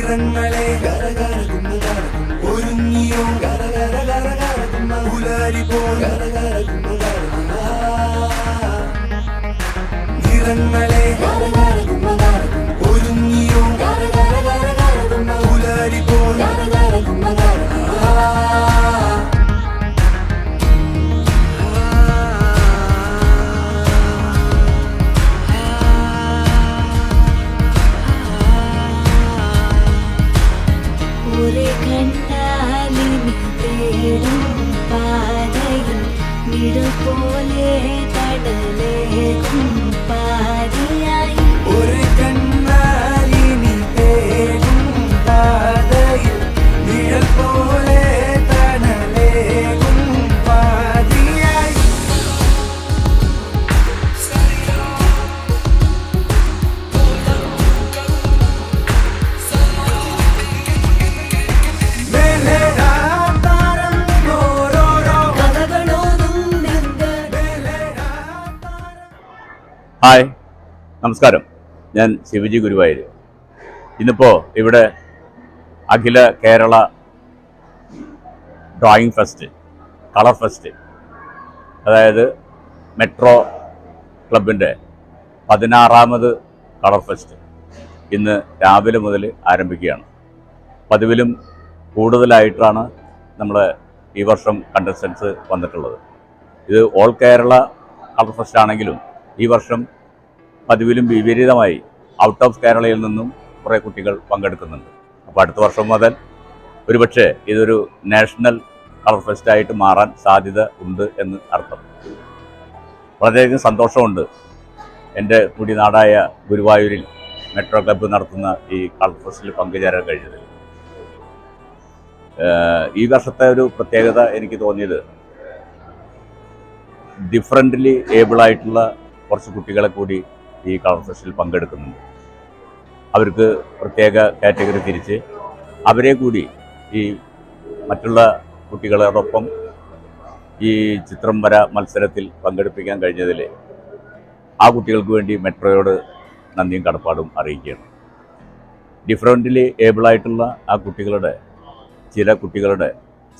നിറങ്ങളെ കരകരകുന്ന ഒരുങ്ങിയോ കരകരകരകരകുന്ന പുലരി പോൽ കരകരകുന്ന നിറങ്ങളെ കരകരകുന്ന ഒരുങ്ങിയോ കരകരകരകരകുന്ന പുലരി പോൽ കരകരകുന്ന പോലെ കടലേകും പാതിയായി ഒരു കണ്ണാലിനി തേടും പാതയിൽ നിഴൽ പോലെ തണലേകും പാതിയായി ഹായ്, നമസ്കാരം. ഞാൻ ശിവജി ഗുരുവായൂർ. ഇന്നിപ്പോൾ ഇവിടെ Akhila Kerala drawing fest, colour fest, അതായത് മെട്രോ ക്ലബിൻ്റെ 16ാമത് കളർ ഫെസ്റ്റ് ഇന്ന് രാവിലെ മുതൽ ആരംഭിക്കുകയാണ്. പതിവിലും കൂടുതലായിട്ടാണ് നമ്മൾ ഈ വർഷം കണ്ടസ്റ്റൻസ് വന്നിട്ടുള്ളത്. ഇത് ഓൾ കേരള കളർ ഫെസ്റ്റ് ആണെങ്കിലും ഈ വർഷം പതിവിലും വിപരീതമായി ഔട്ട് ഓഫ് കേരളയിൽ നിന്നും കുറേ കുട്ടികൾ പങ്കെടുക്കുന്നുണ്ട്. അപ്പോൾ അടുത്ത വർഷം മുതൽ ഒരുപക്ഷെ ഇതൊരു നാഷണൽ കളർ ഫെസ്റ്റായിട്ട് മാറാൻ സാധ്യത ഉണ്ട് എന്ന് അർത്ഥം. വളരെയധികം സന്തോഷമുണ്ട് എൻ്റെ കുടിനാടായ ഗുരുവായൂരിൽ മെട്രോ ക്ലബ്ബ് നടത്തുന്ന ഈ കളർ ഫെസ്റ്റിൽ പങ്കുചേരാൻ കഴിഞ്ഞതിൽ. ഈ വർഷത്തെ ഒരു പ്രത്യേകത എനിക്ക് തോന്നിയത് ഡിഫറൻ്റ്ലി ഏബിളായിട്ടുള്ള കുറച്ച് കുട്ടികളെ കൂടി ഈ കളർ ഫെസ്റ്റിൽ പങ്കെടുക്കുന്നുണ്ട്. അവർക്ക് പ്രത്യേക കാറ്റഗറി തിരിച്ച് അവരെ കൂടി ഈ മറ്റുള്ള കുട്ടികളോടൊപ്പം ഈ ചിത്രം വര മത്സരത്തിൽ പങ്കെടുപ്പിക്കാൻ കഴിഞ്ഞതിൽ ആ കുട്ടികൾക്ക് വേണ്ടി മെട്രോയോട് നന്ദിയും കടപ്പാടും അറിയിക്കുകയാണ്. ഡിഫറൻ്റ്ലി ഏബിളായിട്ടുള്ള ആ കുട്ടികളുടെ ചില കുട്ടികളുടെ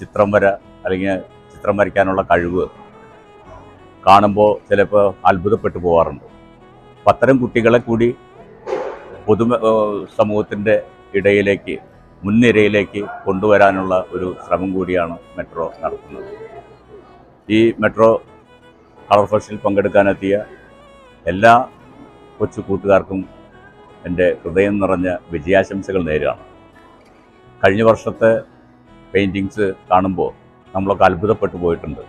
ചിത്രം വര അല്ലെങ്കിൽ ചിത്രം വരയ്ക്കാനുള്ള കഴിവ് കാണുമ്പോൾ ചിലപ്പോൾ അത്ഭുതപ്പെട്ടു പോകാറുണ്ട്. അപ്പം അത്തരം കുട്ടികളെ കൂടി സമൂഹത്തിൻ്റെ ഇടയിലേക്ക്, മുൻനിരയിലേക്ക് കൊണ്ടുവരാനുള്ള ഒരു ശ്രമം കൂടിയാണ് മെട്രോ നടത്തുന്നത്. ഈ മെട്രോ കളർ ഫെസ്റ്റിൽ പങ്കെടുക്കാനെത്തിയ എല്ലാ കൊച്ചു കൂട്ടുകാർക്കും എൻ്റെ ഹൃദയം നിറഞ്ഞ വിജയാശംസകൾ നേരുകയാണ്. കഴിഞ്ഞ വർഷത്തെ പെയിൻറ്റിങ്സ് കാണുമ്പോൾ നമ്മളൊക്കെ അത്ഭുതപ്പെട്ടു പോയിട്ടുണ്ട്.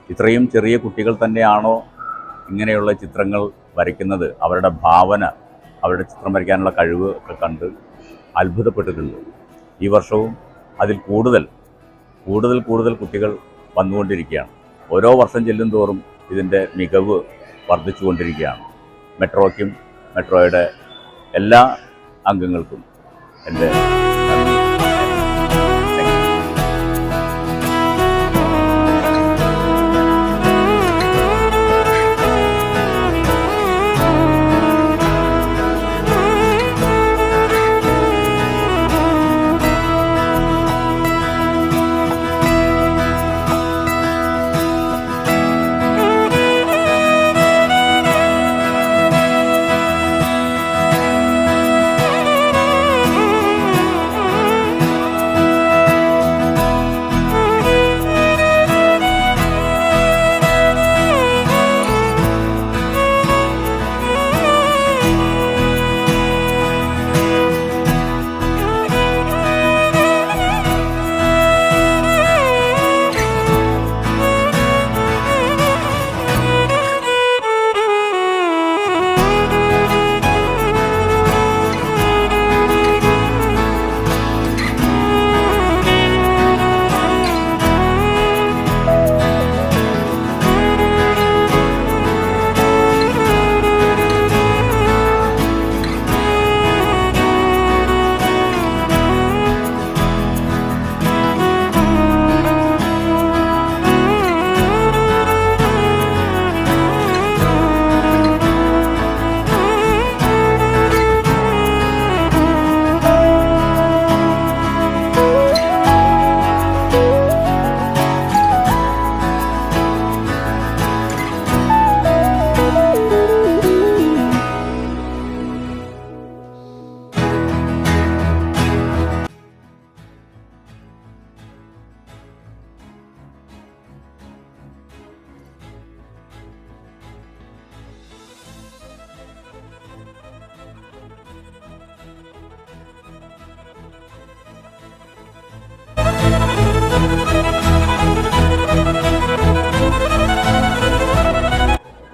ഇത്രയും ചെറിയ കുട്ടികൾ തന്നെയാണോ ഇങ്ങനെയുള്ള ചിത്രങ്ങൾ വരയ്ക്കുന്നത്? അവരുടെ ഭാവന, അവരുടെ ചിത്രം വരയ്ക്കാനുള്ള കഴിവ് ഒക്കെ കണ്ട് അത്ഭുതപ്പെട്ടിട്ടുണ്ട്. ഈ വർഷവും അതിൽ കൂടുതൽ കുട്ടികൾ വന്നുകൊണ്ടിരിക്കുകയാണ്. ഓരോ വർഷം ചെല്ലും തോറും ഇതിൻ്റെ മികവ് വർദ്ധിച്ചുകൊണ്ടിരിക്കുകയാണ്. മെട്രോയ്ക്കും മെട്രോയുടെ എല്ലാ അംഗങ്ങൾക്കും എൻ്റെ നന്ദി.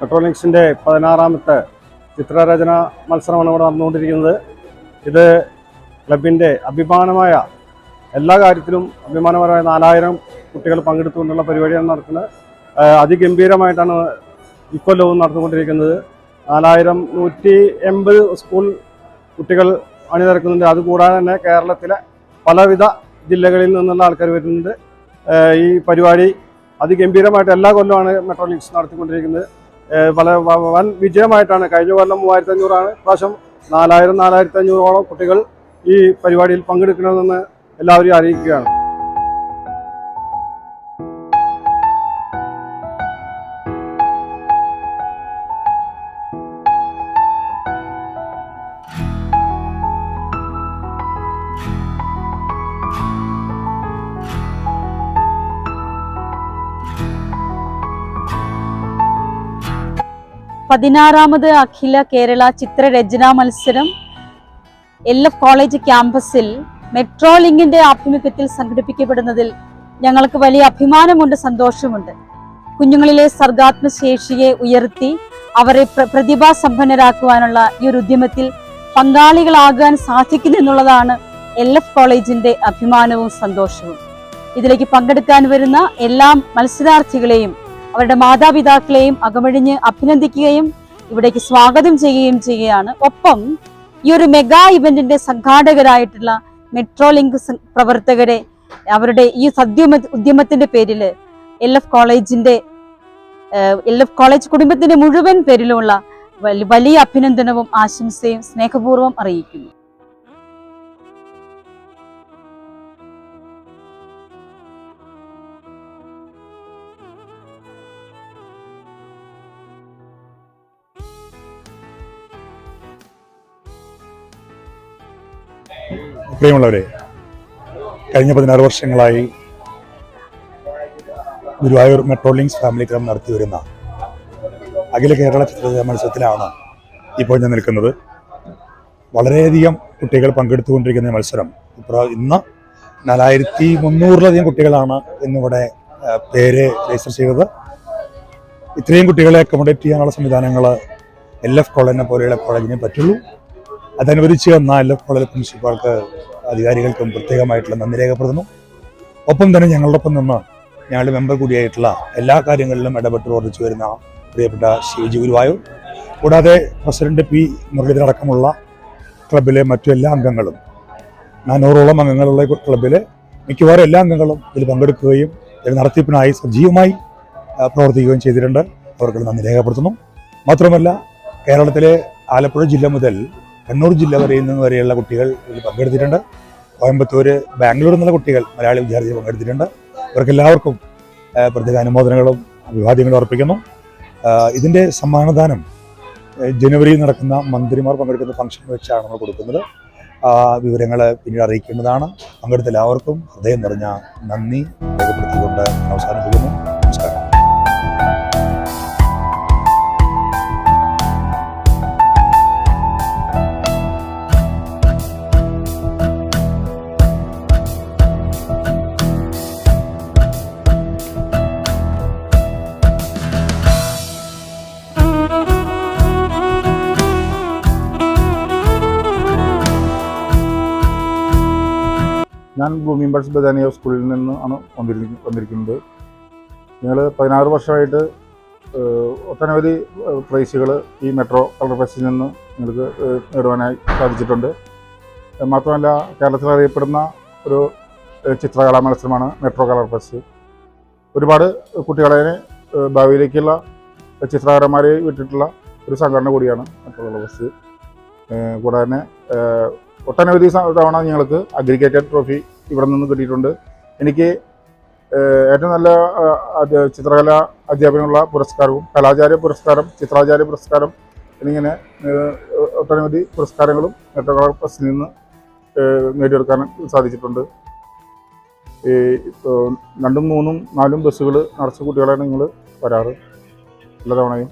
മെട്രോലിങ്സിൻ്റെ 16ാമത്തെ ചിത്രരചന മത്സരമാണ് ഇവിടെ നടന്നുകൊണ്ടിരിക്കുന്നത്. ഇത് ക്ലബിൻ്റെ അഭിമാനമായ എല്ലാ കാര്യത്തിലും അഭിമാനപരമായ 4000 കുട്ടികൾ പങ്കെടുത്തുകൊണ്ടുള്ള പരിപാടിയാണ് നടക്കുന്നത്. അതിഗംഭീരമായിട്ടാണ് ഇക്കൊല്ലവും നടന്നുകൊണ്ടിരിക്കുന്നത്. 180 സ്കൂൾ കുട്ടികൾ അണിനിരക്കുന്നുണ്ട്. അതുകൂടാതെ തന്നെ കേരളത്തിലെ പലവിധ ജില്ലകളിൽ നിന്നുള്ള ആൾക്കാർ വരുന്നുണ്ട്. ഈ പരിപാടി അതിഗംഭീരമായിട്ട് എല്ലാ കൊല്ലമാണ് മെട്രോലിങ്സ് നടത്തിക്കൊണ്ടിരിക്കുന്നത്. വൻ വിജയമായിട്ടാണ്. കഴിഞ്ഞ കൊല്ലം 3500 പ്രാവശ്യം 4500 കുട്ടികൾ ഈ പരിപാടിയിൽ പങ്കെടുക്കണമെന്ന് എല്ലാവരെയും അറിയിക്കുകയാണ്. പതിനാറാമത് അഖില കേരള ചിത്രരചനാ മത്സരം LF കോളേജ് ക്യാമ്പസിൽ മെട്രോ ലിങ്കിന്റെ ആഭിമുഖ്യത്തിൽ സംഘടിപ്പിക്കപ്പെടുന്നതിൽ ഞങ്ങൾക്ക് വലിയ അഭിമാനമുണ്ട്, സന്തോഷമുണ്ട്. കുഞ്ഞുങ്ങളിലെ സർഗാത്മക ശേഷിയെ ഉയർത്തി അവരെ പ്രതിഭാസമ്പന്നരാക്കുവാനുള്ള ഈ ഒരു ഉദ്യമത്തിൽ പങ്കാളികളാകാൻ സാധിക്കുന്നു എന്നുള്ളതാണ് LF കോളേജിന്റെ അഭിമാനവും സന്തോഷവും. ഇതിലേക്ക് പങ്കെടുക്കാൻ വരുന്ന എല്ലാ മത്സരാർത്ഥികളെയും അവരുടെ മാതാപിതാക്കളെയും അകമഴിഞ്ഞ് അഭിനന്ദിക്കുകയും ഇവിടേക്ക് സ്വാഗതം ചെയ്യുകയും ചെയ്യുകയാണ്. ഒപ്പം ഈ ഒരു മെഗാ ഇവന്റിന്റെ സംഘാടകരായിട്ടുള്ള മെട്രോ ലിങ്ക് പ്രവർത്തകരെ അവരുടെ ഈ ഉദ്യമത്തിന്റെ പേരിൽ LF കോളേജ് കുടുംബത്തിന്റെ മുഴുവൻ പേരിലുമുള്ള വലിയ അഭിനന്ദനവും ആശംസയും സ്നേഹപൂർവ്വം അറിയിക്കുന്നു. പ്രിയമുള്ളവരെ, കഴിഞ്ഞ 16 വർഷങ്ങളായി ഗുരുവായൂർ മെട്രോലിങ്സ് ഫാമിലി ക്ലബ് നടത്തി വരുന്ന അഖില കേരള ചിത്രരചന മത്സരത്തിലാണ് ഇപ്പോൾ ഞാൻ നിൽക്കുന്നത്. വളരെയധികം കുട്ടികൾ പങ്കെടുത്തുകൊണ്ടിരിക്കുന്ന മത്സരം ഇന്ന് 4300-ലധികം കുട്ടികളാണ് ഇന്നിവിടെ പേര് രജിസ്റ്റർ ചെയ്തത്. ഇത്രയും കുട്ടികളെ അക്കോമഡേറ്റ് ചെയ്യാനുള്ള സംവിധാനങ്ങൾ LF കോളേജിനെ പോലെയുള്ള കോളേജിനെ പറ്റുള്ളൂ. അതനുവദിച്ച് വന്ന LF കോളേജ് പ്രിൻസിപ്പാൾക്ക്, അധികാരികൾക്കും പ്രത്യേകമായിട്ടുള്ള നന്ദി രേഖപ്പെടുത്തുന്നു. ഒപ്പം തന്നെ ഞങ്ങളോടൊപ്പം നിന്ന് ഞങ്ങളുടെ മെമ്പർ കൂടിയായിട്ടുള്ള എല്ലാ കാര്യങ്ങളിലും ഇടപെട്ട് പ്രവർത്തിച്ചു വരുന്ന പ്രിയപ്പെട്ട ശിവജി ഗുരുവായൂർ, കൂടാതെ പ്രസിഡന്റ് P മുരളീധരൻ അടക്കമുള്ള ക്ലബിലെ മറ്റു എല്ലാ അംഗങ്ങളും, 400ഓളം അംഗങ്ങളുള്ള ക്ലബിലെ മിക്കവാറും എല്ലാ അംഗങ്ങളും ഇതിൽ പങ്കെടുക്കുകയും ഇതിൽ നടത്തിപ്പിനായി സജീവമായി പ്രവർത്തിക്കുകയും ചെയ്തിട്ടുണ്ട്. അവർക്ക് നന്ദി രേഖപ്പെടുത്തുന്നു. മാത്രമല്ല, കേരളത്തിലെ ആലപ്പുഴ ജില്ല മുതൽ കണ്ണൂർ ജില്ല വരെയുള്ള കുട്ടികൾ ഇതിൽ പങ്കെടുത്തിട്ടുണ്ട്. കോയമ്പത്തൂർ, ബാംഗ്ലൂർ എന്നുള്ള കുട്ടികൾ, മലയാളി വിദ്യാർത്ഥികൾ പങ്കെടുത്തിട്ടുണ്ട്. ഇവർക്കെല്ലാവർക്കും പ്രത്യേക അനുമോദനങ്ങളും അഭിവാദ്യങ്ങളും അർപ്പിക്കുന്നു. ഇതിൻ്റെ സമ്മാനദാനം ജനുവരിയിൽ നടക്കുന്ന മന്ത്രിമാർ പങ്കെടുക്കുന്ന ഫംഗ്ഷൻ വെച്ചാണ് നമ്മൾ കൊടുക്കുന്നത്. വിവരങ്ങൾ പിന്നീട് അറിയിക്കേണ്ടതാണ്. പങ്കെടുത്ത എല്ലാവർക്കും ഹൃദയം നിറഞ്ഞ നന്ദി രേഖപ്പെടുത്തിക്കൊണ്ട് അവസാനിപ്പിക്കുന്നു. നമസ്കാരം. ഞാൻ ഭൂമി ബഡ്സ് ബദാനിയ സ്കൂളിൽ നിന്നാണ് വന്നിരിക്കുന്നത്. ഞങ്ങൾ 16 വർഷമായിട്ട് ഒട്ടനവധി പ്രൈസുകൾ ഈ മെട്രോ കളർ ഫെസ്റ്റിൽ നിന്ന് ഞങ്ങൾക്ക് നേടുവാനായി സാധിച്ചിട്ടുണ്ട്. മാത്രമല്ല, കേരളത്തിൽ അറിയപ്പെടുന്ന ഒരു ചിത്രകലാ മത്സരമാണ് മെട്രോ കളർ ഫെസ്റ്റ്. ഒരുപാട് കുട്ടികളെ ഭാവിയിലേക്കുള്ള ചിത്രകാരന്മാരെ വിട്ടിട്ടുള്ള ഒരു സംഘടന കൂടിയാണ് മെട്രോ കളർ ഫെസ്റ്റ്. കൂടാതെ തന്നെ ഒട്ടനവധി തവണ ഞങ്ങൾക്ക് അഗ്രിഗേറ്റഡ് ട്രോഫി ഇവിടെ നിന്ന് കിട്ടിയിട്ടുണ്ട്. എനിക്ക് ഏറ്റവും നല്ല ചിത്രകലാ അധ്യാപനമുള്ള പുരസ്കാരവും കലാചാര്യ പുരസ്കാരം, ചിത്രാചാര്യ പുരസ്കാരം എന്നിങ്ങനെ ഒട്ടനവധി പുരസ്കാരങ്ങളും മെട്രോ കളർ ഫെസ്റ്റിൽ നിന്ന് നേടിയെടുക്കാൻ സാധിച്ചിട്ടുണ്ട്. 2, 3, 4 ബസ്സുകൾ നിറച്ച കുട്ടികളാണ് നിങ്ങൾ വരാറ് എല്ലാ തവണയും.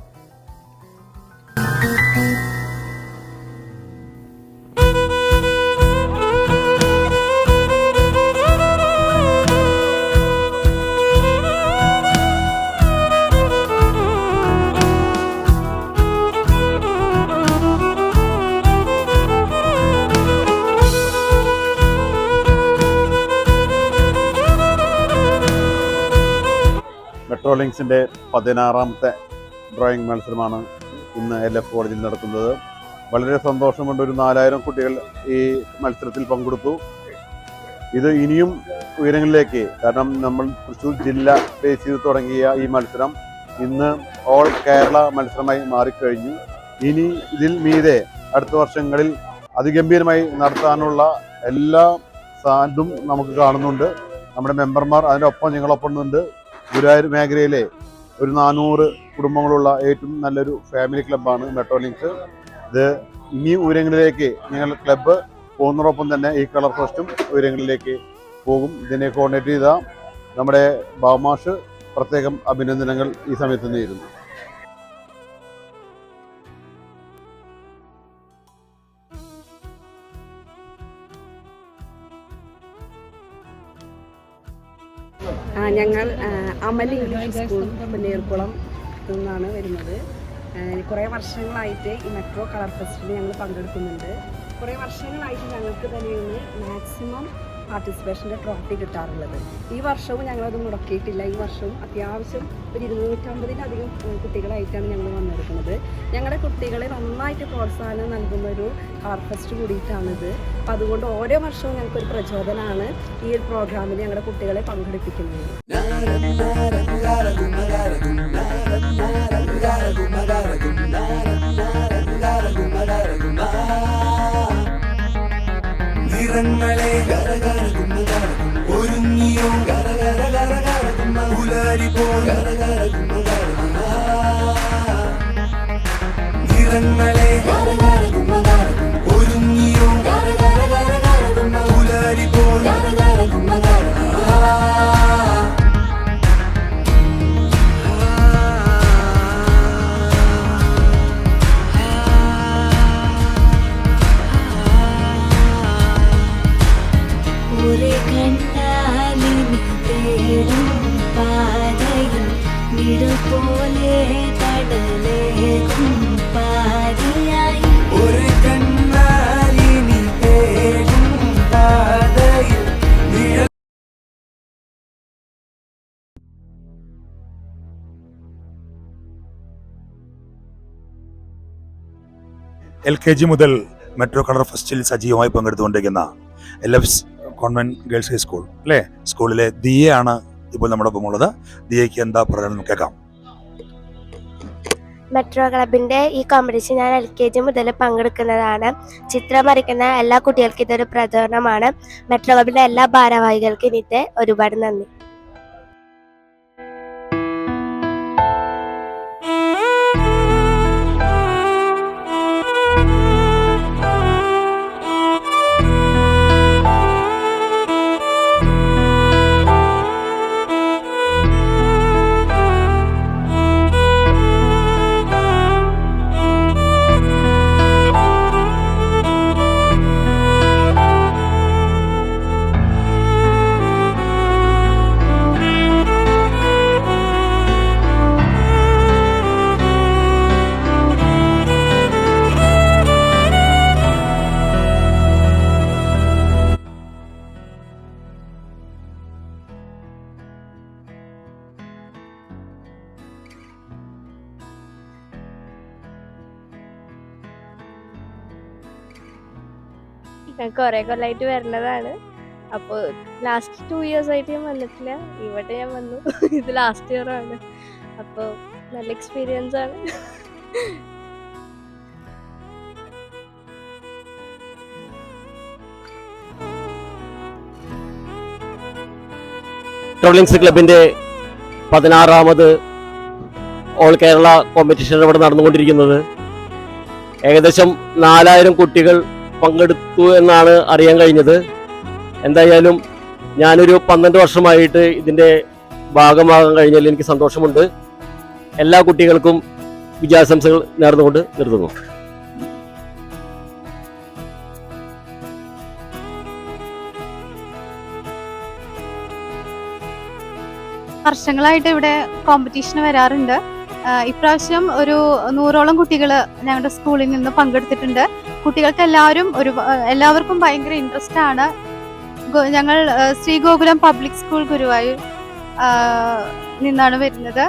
മെട്രോലിങ്സിൻ്റെ 16ാമത്തെ ഡ്രോയിങ് മത്സരമാണ് ഇന്ന് LF കോളേജിൽ നടക്കുന്നത്. വളരെ സന്തോഷമുണ്ട്. ഒരു 4000 കുട്ടികൾ ഈ മത്സരത്തിൽ പങ്കെടുത്തു. ഇത് ഇനിയും ഉയരങ്ങളിലേക്ക്, കാരണം നമ്മൾ തൃശ്ശൂർ ജില്ല ബേസ് ചെയ്ത് തുടങ്ങിയ ഈ മത്സരം ഇന്ന് ഓൾ കേരള മത്സരമായി മാറിക്കഴിഞ്ഞു. ഇനി ഇതിൽ മീതെ അടുത്ത വർഷങ്ങളിൽ അതിഗംഭീരമായി നടത്താനുള്ള എല്ലാ സാധ്യതയും നമുക്ക് കാണുന്നുണ്ട്. നമ്മുടെ മെമ്പർമാർ അതിനൊപ്പം ഞങ്ങളൊപ്പം ഉണ്ട്. ഗുരുവായൂർ മേഖലയിലെ ഒരു 400 കുടുംബങ്ങളുള്ള ഏറ്റവും നല്ലൊരു ഫാമിലി ക്ലബ്ബാണ് മെട്രോലിങ്സ്. ഇത് ഇനി ഉയരങ്ങളിലേക്ക് ഞങ്ങൾ ക്ലബ്ബ് പോകുന്നതോടൊപ്പം തന്നെ ഈ കളർ ഫെസ്റ്റും ഉയരങ്ങളിലേക്ക് പോകും. ഇതിനെ കോർഡിനേറ്റ് ചെയ്ത നമ്മുടെ ബാമാഷ് പ്രത്യേകം അഭിനന്ദനങ്ങൾ ഈ സമയത്ത് നേരുന്നു. ഞങ്ങൾ അമൽ ഇംഗ്ലീഷ് സ്കൂൾ പുന്നേർക്കുളം നിന്നാണ് വരുന്നത്. കുറേ വർഷങ്ങളായിട്ട് ഈ മെട്രോ കളർ ഫെസ്റ്റിൽ ഞങ്ങൾ പങ്കെടുക്കുന്നുണ്ട്. കുറേ വർഷങ്ങളായിട്ട് ഞങ്ങൾക്ക് തന്നെയാണ് മാക്സിമം പാർട്ടിസിപ്പേഷൻ്റെ ട്രോഫി കിട്ടാറുള്ളത്. ഈ വർഷവും ഞങ്ങളത് മുടക്കിയിട്ടില്ല. ഈ വർഷവും അത്യാവശ്യം ഒരു 250-ലധികം കുട്ടികളായിട്ടാണ് ഞങ്ങൾ വന്നെടുക്കുന്നത്. ഞങ്ങളുടെ കുട്ടികളെ നന്നായിട്ട് പ്രോത്സാഹനം നൽകുന്നൊരു കളർ ഫെസ്റ്റ് കൂടിയിട്ടാണിത്. അപ്പം അതുകൊണ്ട് ഓരോ വർഷവും ഞങ്ങൾക്കൊരു പ്രചോദനമാണ് ഈ ഒരു പ്രോഗ്രാമിൽ ഞങ്ങളുടെ കുട്ടികളെ പങ്കെടുപ്പിക്കുന്നത്. നിറങ്ങളെ ഒരുങ്ങിയോ പുലരി പോൽ നിറങ്ങളെ ഒരുങ്ങിയോ പുലരി പോൽ LKG മുതൽ മെട്രോ കളർ ഫെസ്റ്റിൽ സജീവമായി പങ്കെടുത്തുകൊണ്ടിരിക്കുന്ന LF കോൺവെന്റ് ഗേൾസ് ഹൈസ്കൂൾ അല്ലേ, സ്കൂളിലെ ദിയയാണ് ഇപ്പോൾ നമ്മുടെ ഒപ്പം ഉള്ളത്. ദിയയ്ക്ക് എന്താ പറയുന്നത് കേൾക്കാം. മെട്രോ ക്ലബിൻ്റെ ഈ കോമ്പറ്റീഷൻ ഞാൻ LKG മുതൽ പങ്കെടുക്കുന്നതാണ്. ചിത്രം വരയ്ക്കുന്ന എല്ലാ കുട്ടികൾക്കും ഇതൊരു പ്രചോദനമാണ്. മെട്രോ ക്ലബിൻ്റെ എല്ലാ ഭാരവാഹികൾക്കും ഇന്നത്തെ ഒരുപാട് നന്ദി. ഞാൻ കുറേ കൊല്ലമായിട്ട് വരുന്നതാണ്. അപ്പോൾ ലാസ്റ്റ് 2 years ആയിട്ട് ഞാൻ വന്നിട്ടില്ല. ഇവിടെ ഞാൻ വന്നു. ഇത് ലാസ്റ്റ് ഇയർ ആണ്. അപ്പോൾ നല്ല എക്സ്പീരിയൻസ് ആണ്. മെട്രോലിങ്സ് ക്ലബിൻ്റെ 16ാമത് ഓൾ കേരള കോമ്പറ്റീഷൻ ഇവിടെ നടന്നുകൊണ്ടിരിക്കുന്നത്. ഏകദേശം 4000 കുട്ടികൾ പങ്കെടുത്തു എന്നാണ് അറിയാൻ കഴിഞ്ഞത്. എന്തായാലും ഞാനൊരു 12 വർഷമായിട്ട് ഇതിൻ്റെ ഭാഗമാകാൻ കഴിഞ്ഞതിൽ എനിക്ക് സന്തോഷമുണ്ട്. എല്ലാ കുട്ടികൾക്കും വിജയാശംസകൾ നേർന്നുകൊണ്ട് നിർത്തുന്നു. വർഷങ്ങളായിട്ട് ഇവിടെ കോമ്പറ്റീഷന് വരാറുണ്ട്. ഇപ്രാവശ്യം ഒരു 100ഓളം കുട്ടികൾ ഞങ്ങളുടെ സ്കൂളിൽ നിന്ന് പങ്കെടുത്തിട്ടുണ്ട്. കുട്ടികൾക്ക് എല്ലാവർക്കും ഭയങ്കര ഇൻട്രസ്റ്റ് ആണ്. ഞങ്ങൾ ശ്രീ ഗോകുലം പബ്ലിക് സ്കൂൾ ഗുരുവായൂർ നിന്നാണ് വരുന്നത്.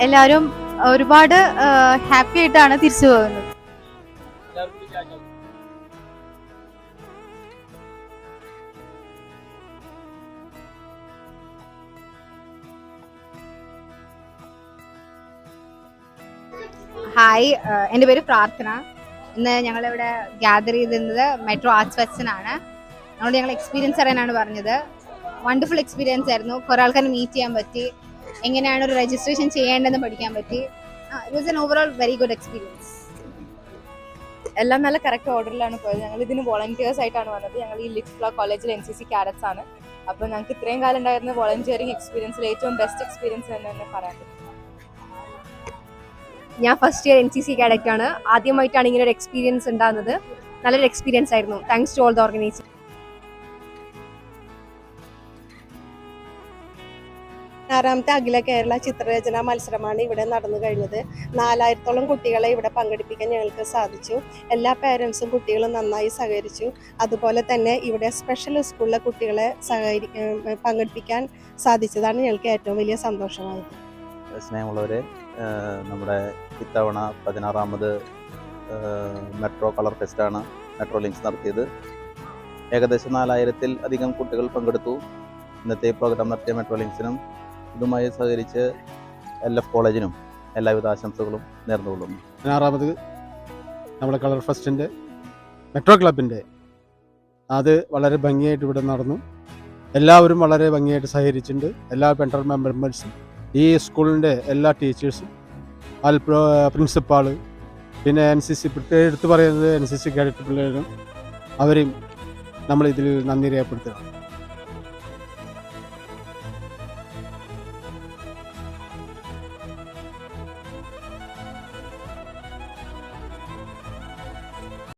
എല്ലാവരും ഒരുപാട് ഹാപ്പി ആയിട്ടാണ് തിരിച്ചു പോകുന്നത്. ഹായ്, എൻ്റെ പേര് പ്രാർത്ഥന. ഇന്ന് ഞങ്ങളിവിടെ ഗ്യാദർ ചെയ്തിരുന്നത് മെട്രോ ആർട്സ് ഫെസ്റ്റിനാണ്. അതുകൊണ്ട് ഞങ്ങൾ എക്സ്പീരിയൻസ് അറിയാനാണ് പറഞ്ഞത്. വണ്ടർഫുൾ എക്സ്പീരിയൻസ് ആയിരുന്നു. കുറേ ആൾക്കാരെ മീറ്റ് ചെയ്യാൻ പറ്റി, എങ്ങനെയാണ് ഒരു രജിസ്ട്രേഷൻ ചെയ്യേണ്ടതെന്ന് പഠിക്കാൻ പറ്റി. It was an overall very good experience. എല്ലാം നല്ല കറക്റ്റ് ഓർഡറിലാണ് പോയത്. ഞങ്ങൾ ഇതിന് വോളണ്ടിയേഴ്സ് ആയിട്ടാണ് വന്നത്. ഞങ്ങൾ ഈ ലിഫ്റ്റ് കോളേജിൽ NCC കാഡറ്റ്സ് ആണ്. അപ്പോൾ ഞങ്ങൾക്ക് ഇത്രയും കാലം ഉണ്ടായിരുന്ന വോളണ്ടിയറിംഗ് എക്സ്പീരിയൻസിൽ ഏറ്റവും ബെസ്റ്റ് എക്സ്പീരിയൻസ് തന്നെ പറയാൻ പറ്റും. ഞാൻ ഫസ്റ്റ് ഇയർ NCC കാഡറ്റ് ആണ്. ആദ്യമായിട്ടാണ് ഇങ്ങനെ ഒരു എക്സ്പീരിയൻസ് ഉണ്ടാകുന്നത്. നല്ലൊരു എക്സ്പീരിയൻസ് ആയിരുന്നു. Thanks to all the organisers. ആറാമത്തെ അഖില കേരള ചിത്രരചനാ മത്സരമാണ് ഇവിടെ നടന്നു കഴിഞ്ഞത്. 4000-ഓളം കുട്ടികളെ ഇവിടെ പങ്കെടുപ്പിക്കാൻ ഞങ്ങൾക്ക് സാധിച്ചു. എല്ലാ പേരൻസും കുട്ടികളും നന്നായി സഹകരിച്ചു. അതുപോലെ തന്നെ ഇവിടെ സ്പെഷ്യൽ സ്കൂളിലെ കുട്ടികളെ പങ്കെടുപ്പിക്കാൻ സാധിച്ചതാണ് ഞങ്ങൾക്ക് ഏറ്റവും വലിയ സന്തോഷമായത്. സ്നേഹമുള്ളവരെ, നമ്മുടെ ഇത്തവണ 16ാമത് മെട്രോ കളർ ഫെസ്റ്റാണ് മെട്രോ ലിങ്ക്സ് നടത്തിയത്. ഏകദേശം 4000-ൽ അധികം കുട്ടികൾ പങ്കെടുത്തു. ഇന്നത്തെ പ്രോഗ്രാം നടത്തിയ മെട്രോ ലിങ്ക്സിനും ഇതുമായി സഹകരിച്ച് LF കോളേജിനും എല്ലാവിധ ആശംസകളും നേർന്നുകൊള്ളുന്നു. 16ാമത് നമ്മുടെ കളർ ഫെസ്റ്റിൻ്റെ മെട്രോ ക്ലബിൻ്റെ അത് വളരെ ഭംഗിയായിട്ട് ഇവിടെ നടന്നു. എല്ലാവരും വളരെ ഭംഗിയായിട്ട് സഹകരിച്ചിട്ടുണ്ട്. എല്ലാ മെട്രോ മെമ്പേഴ്സും, ഈ സ്കൂളിൻ്റെ എല്ലാ ടീച്ചേഴ്സും, പ്രിൻസിപ്പാള്, പിന്നെ NCC പ്രത്യേകം എടുത്തു പറയുന്നത് NCC കാഡറ്റ് പിള്ളേരും, അവരെയും നമ്മൾ ഇതിൽ നന്ദി രേഖപ്പെടുത്തുകയാണ്.